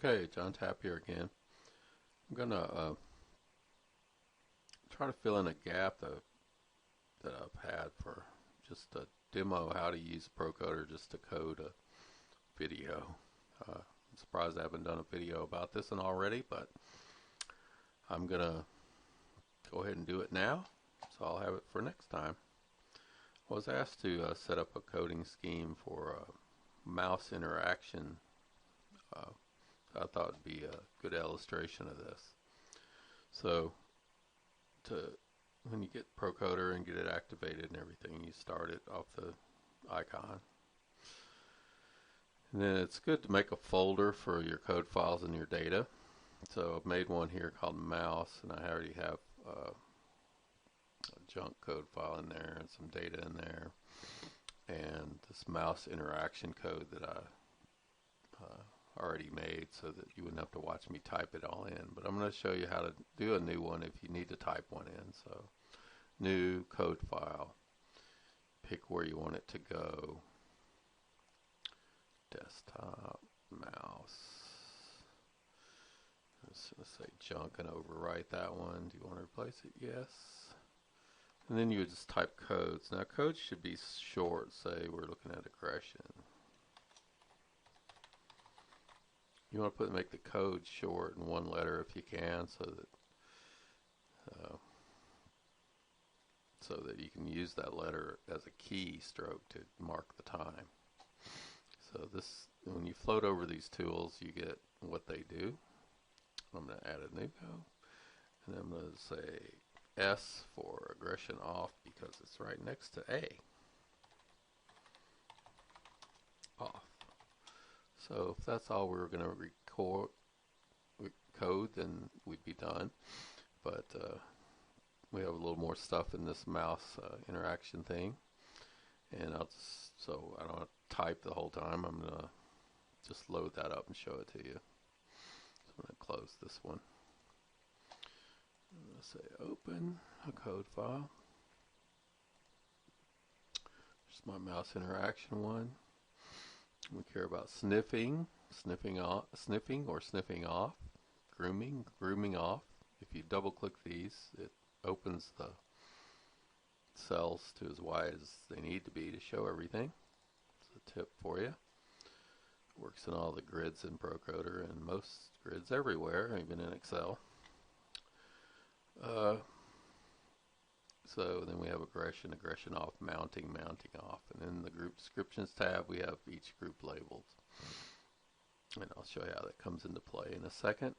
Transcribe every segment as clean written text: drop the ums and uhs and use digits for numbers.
Okay, John Tapp here again. I'm gonna try to fill in a gap that I've had for just a demo how to use Procoder just to code a video. I'm surprised I haven't done a video about this one already, but I'm gonna go ahead and do it now, so I'll have it for next time. I was asked to set up a coding scheme for mouse interaction. Uh, I thought it'd be a good illustration of this. So to when you get Procoder and get it activated and everything, you start it off the icon. And then it's good to make a folder for your code files and your data. So I've made one here called mouse, and I already have a junk code file in there and some data in there, and this mouse interaction code that I already made so that you wouldn't have to watch me type it all in. But I'm going to show you how to do a new one if you need to type one in. So new code file, pick where you want it to go, desktop, mouse. I'm just going to say junk and overwrite that one. Do you want to replace it? Yes. And then you would just type codes. Now codes should be short. Say we're looking at aggression. You want to make the code short and one letter if you can, so that you can use that letter as a key stroke to mark the time. So this, when you float over these tools, you get what they do. I'm going to add a new code, and I'm going to say S for aggression off because it's right next to A. Off. So if that's all we were going to code, then we'd be done. But we have a little more stuff in this mouse interaction thing, and so I don't have to type the whole time. I'm going to just load that up and show it to you. So I'm going to close this one. I'm going to say open a code file. Just my mouse interaction one. We care about sniffing or sniffing off, grooming off. If you double click these, it opens the cells to as wide as they need to be to show everything. It's a tip for you. Works in all the grids in Procoder and most grids everywhere, even in Excel. So then we have aggression off, mounting off. And in the group descriptions tab, we have each group labeled. And I'll show you how that comes into play in a second.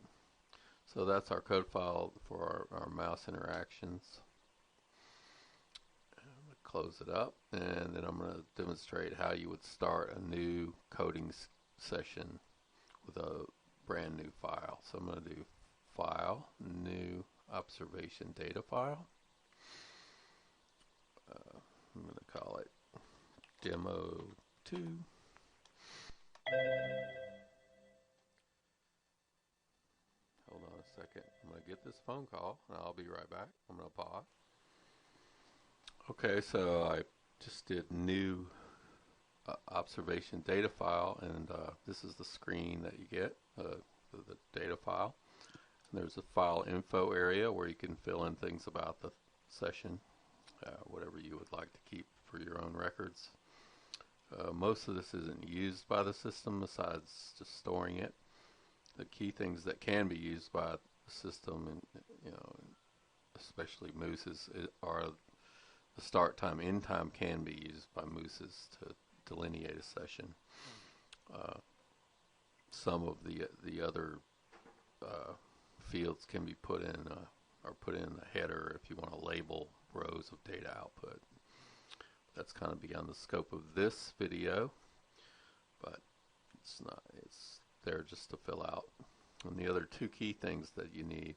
So that's our code file for our mouse interactions. I'm going to close it up, and then I'm going to demonstrate how you would start a new coding session with a brand new file. So I'm going to do File, New Observation Data File. I'm going to call it Demo 2. Hold on a second. I'm going to get this phone call, and I'll be right back. I'm going to pause. Okay, so I just did new observation data file, and this is the screen that you get, the data file. And there's a file info area where you can fill in things about the session. Whatever you would like to keep for your own records. Most of this isn't used by the system besides just storing it. The key things that can be used by the system, and especially mooses, are the start time, end time can be used by mooses to delineate a session. Some of the other fields can be put in the header if you want to label rows of data output. That's kind of beyond the scope of this video, but it's there just to fill out. And the other two key things that you need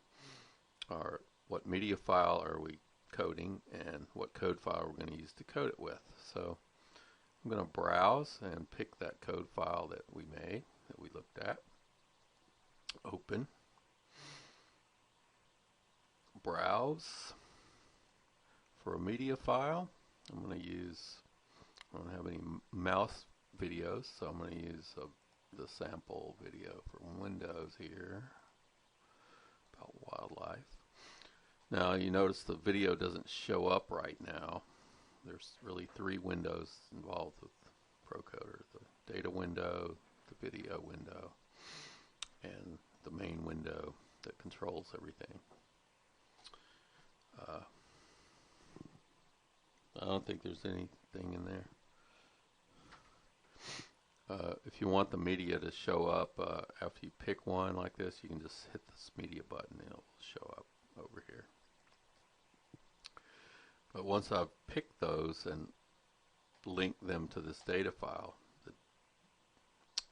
are what media file are we coding and what code file we're going to use to code it with. So I'm going to browse and pick that code file that we made, that we looked at. Open. Browse. For a media file, I don't have any mouse videos, so I'm going to use the sample video from Windows here about wildlife. Now you notice the video doesn't show up right now. There's really three windows involved with Procoder: the data window, the video window, and the main window that controls everything. I don't think there's anything in there. If you want the media to show up after you pick one like this, you can just hit this media button and it'll show up over here. But once I've picked those and linked them to this data file,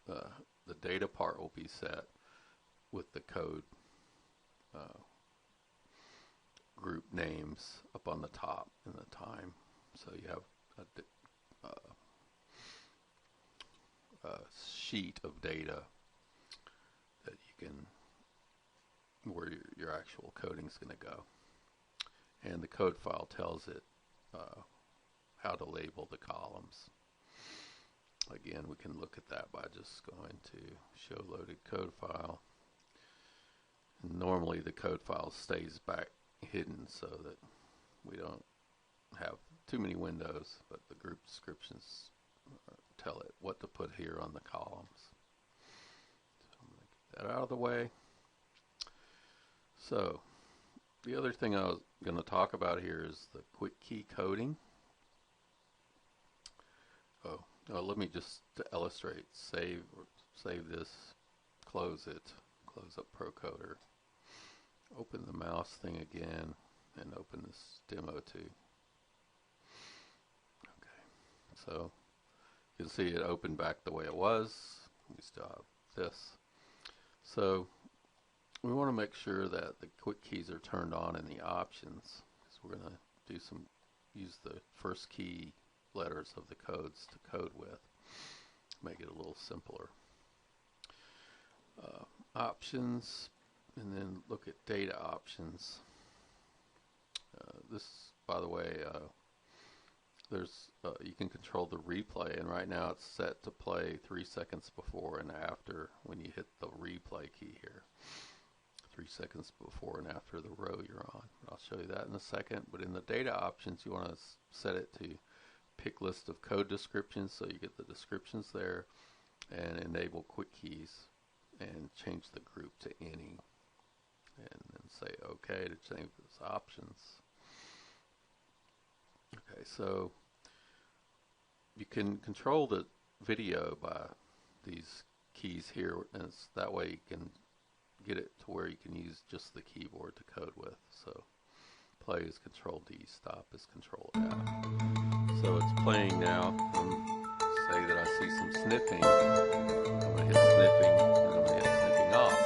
the data part will be set with the code group names up on the top in the time. So you have a sheet of data that you can, where your actual coding is going to go. And the code file tells it how to label the columns. Again, we can look at that by just going to show loaded code file. And normally the code file stays back hidden so that we don't have too many windows, but the group descriptions tell it what to put here on the columns. So I'm going to get that out of the way. So the other thing I was going to talk about here is the quick key coding. Let me just to illustrate, save this, close it, close up Procoder, open the mouse thing again, and open this demo too. Okay, so you can see it opened back the way it was. We still have this. So we want to make sure that the quick keys are turned on in the options, because we're going to do use the first key letters of the codes to code with, make it a little simpler. Options, and then look at data options. This, by the way, you can control the replay, and right now it's set to play 3 seconds before and after when you hit the replay key here. 3 seconds before and after the row you're on. I'll show you that in a second. But in the data options, you want to set it to pick list of code descriptions, so you get the descriptions there, and enable quick keys and change the group to any, and then say OK to change those options. Okay, so you can control the video by these keys here, and that way you can get it to where you can use just the keyboard to code with. So play is Control D, stop is Control F. So it's playing now. Say that I see some sniffing. I'm going to hit sniffing, and I'm going to hit sniffing off.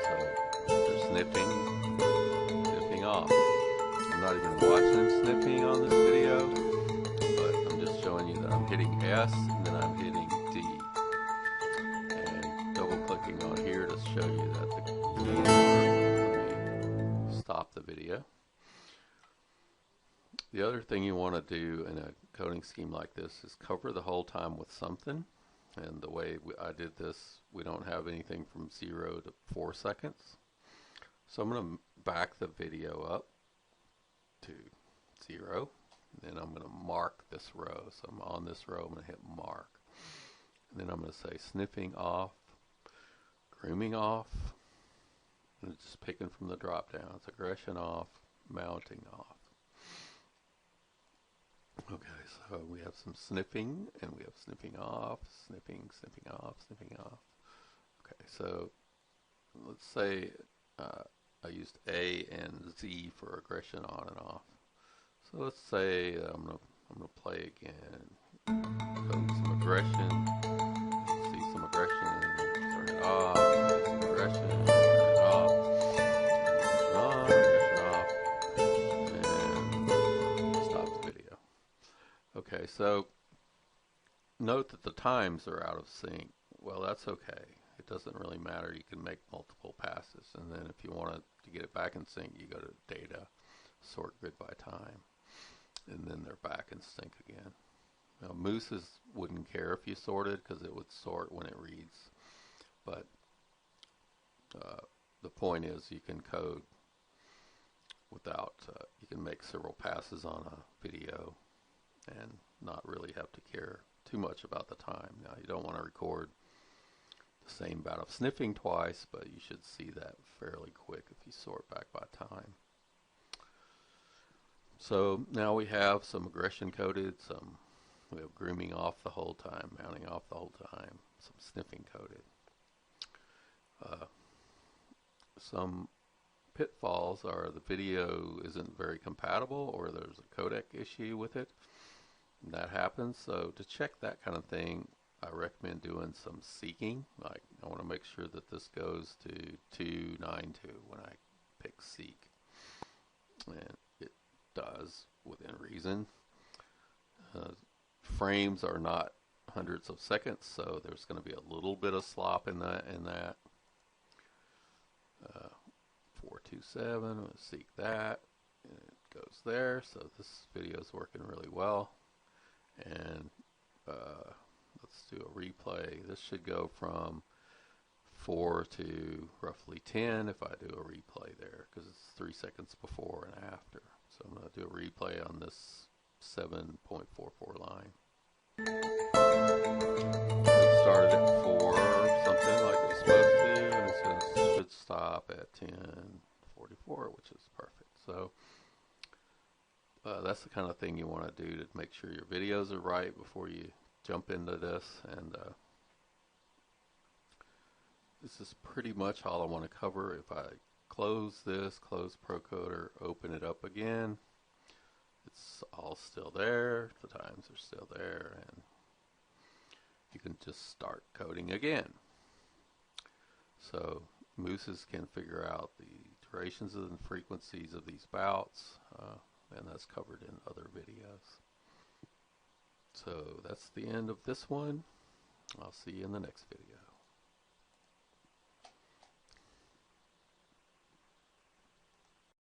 So they're sniffing off. I'm not even watching them sniffing on this video, but I'm just showing you that I'm hitting S and then I'm hitting D. And double clicking on here to show you that the keys work. Let me stop the video. The other thing you want to do in a coding scheme like this is cover the whole time with something. And the way I did this, we don't have anything from 0 to 4 seconds. So I'm going to back the video up to 0. And then I'm going to mark this row. So I'm on this row, I'm going to hit mark. And then I'm going to say sniffing off, grooming off. And it's just picking from the drop down. It's aggression off, mounting off. Okay, so we have some sniffing, and we have sniffing off, sniffing off, sniffing off. Okay, so let's say I used A and Z for aggression on and off. So let's say I'm gonna play again. Code some aggression. See some aggression. Turn it off. See some aggression. Turn it off. Aggression off. And stop the video. Okay, so note that the times are out of sync. Well, that's okay. It doesn't really matter. You can make multiple passes, and then if you want to get it back in sync, you go to Data, Sort Grid by Time, and then they're back in sync again. Now, mooses wouldn't care if you sorted because it would sort when it reads, but the point is you can code without, you can make several passes on a video and not really have to care too much about the time. Now, you don't want to record the same bout of sniffing twice, but you should see that fairly quick if you sort back by time. So now we have some aggression coded, we have grooming off the whole time, mounting off the whole time, some sniffing coded. Some pitfalls are the video isn't very compatible, or there's a codec issue with it. And that happens. So to check that kind of thing, I recommend doing some seeking. Like, I want to make sure that this goes to 292 when I pick seek. And it does within reason. Frames are not hundreds of seconds, so there's going to be a little bit of slop in that. 427, let's seek that, and it goes there. So this video is working really well. And let's do a replay. This should go from 4 to roughly 10 if I do a replay there, because it's 3 seconds before and after. So I'm going to do a replay on this 7.44 line. It started at 4 something like it's supposed to, and it says it should stop at 10:44, which is perfect. So that's the kind of thing you want to do to make sure your videos are right before you jump into this. And this is pretty much all I want to cover. If I close this, close Procoder, open it up again, it's all still there, the times are still there, and you can just start coding again. So mooses can figure out the durations and frequencies of these bouts, and that's covered in other videos. So that's the end of this one. I'll see you in the next video.